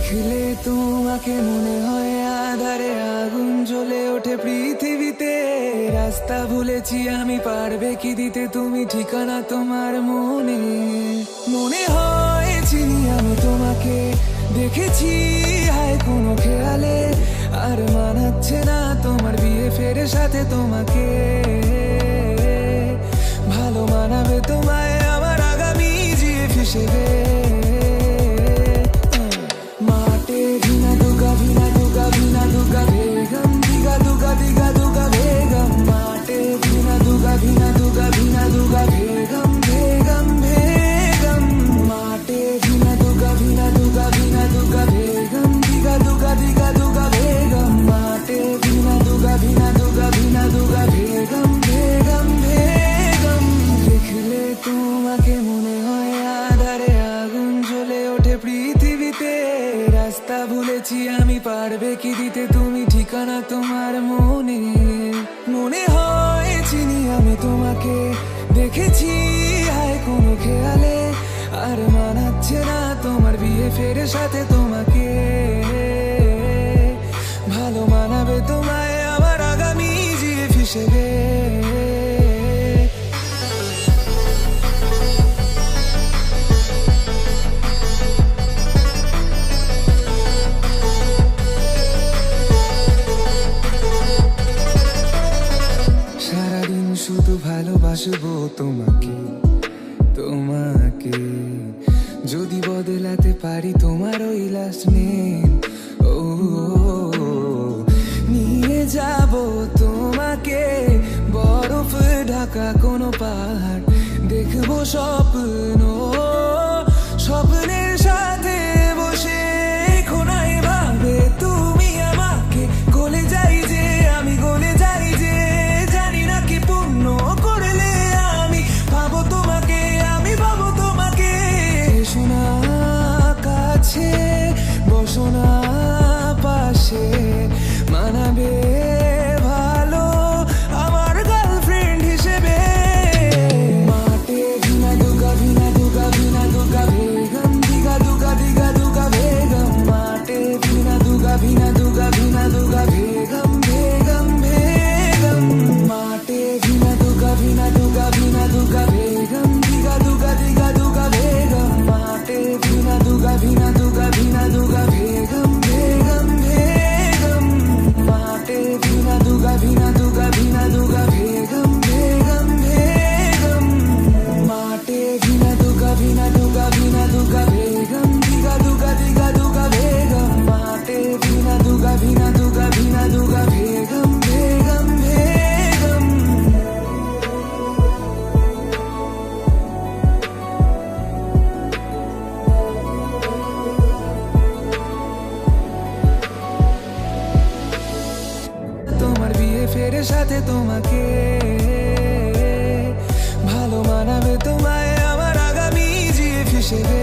দেখলে তোমাকে মনে হয় আধারে আগুন জ্বলে ওঠে পৃথিবীতে। রাস্তা ভুলেছি আমি, পারবে কি দিতে তুমি ঠিকানা তোমার মনে। মনে হয় চিনি আমি তোমাকে, দেখেছি হায় কোনো খেয়ালে। আর মানাচ্ছে না তোমার বিয়ে ফেরে সাথে তোমাকে। ভালো মানাবে তোমায় আমার আগামী জিএফ হিসেবে। তোমাকে মনে হয় আধারে আগুন জ্বলে ওঠে পৃথিবীতে। রাস্তা ভুলেছি আমি, পারবে কি দিতে তুমি ঠিকানা তোমার মনে। মনে হয় চিনি আমি তোমাকে, দেখেছি হায় কোনো খেয়ালে। আর মানাচ্ছে না তোমার বিয়ে ফেরে সাথে তোমাকে। ভালো মানাবে তোমায় আমার আগামী জিএফ হিসেবে। সারাদিন শুধু ভালোবাসবো তোমাকে, তোমাকে। যদি বদলাতে পারি তোমার ওই লাস্ট নেম, ও নিয়ে যাব তোমাকে বরফ ঢাকা কোনো পাহাড়। দেখবো স্বপ্ন, স্বপ্নের সাথে বসে কোনায় ভাবে তুমি আমাকে। গলে যাই যে আমি, গলে যাই যে, জানি না কি পূর্ণ করলে আমি ভাবো তোমাকে, আমি ভাবো তোমাকে। এসো না কাছে, বসো না পাশে, মানাবে ভালো আমার গার্লফ্রেন্ড হিসেবে। মাঠে ভিনা দুগা ভিনা দুগা ভিনা দুগা বেগম, দিগা দুগা দিগা দুগা বেগম। মাঠে ভিনা দুগা ভিনা দুগা ভিনা দুগা বেগম বেগম বেগম। মাঠে ভিনা দুগা ভিনা দুগা ভিনা দুগা বেগম, দিগা দুগা দিগা দুগা বেগম। মাঠে ভিনা দুগা ভিনা দুগা ভিনা দুগা বেগম বেগম বেগম। মাঠে ভিনা দুগা ভিনা দুগা ভিনা দুগা বেগম বেগম বেগম। মাঠে ভিনা দুগা ভিনা দুগা ভিনা দুগা বেগম, দিগা দুগা দিগা দুগা বেগম। মাঠে ভিনা দুগা ভিনা দুগা ভিনা দুগা বেগম বেগম বেগম। তোমার বিয়ে ফেরে সাথে তোমাকে। ভালো মানাবে তোমায় আমার আগামী জিএফ হিসেবে।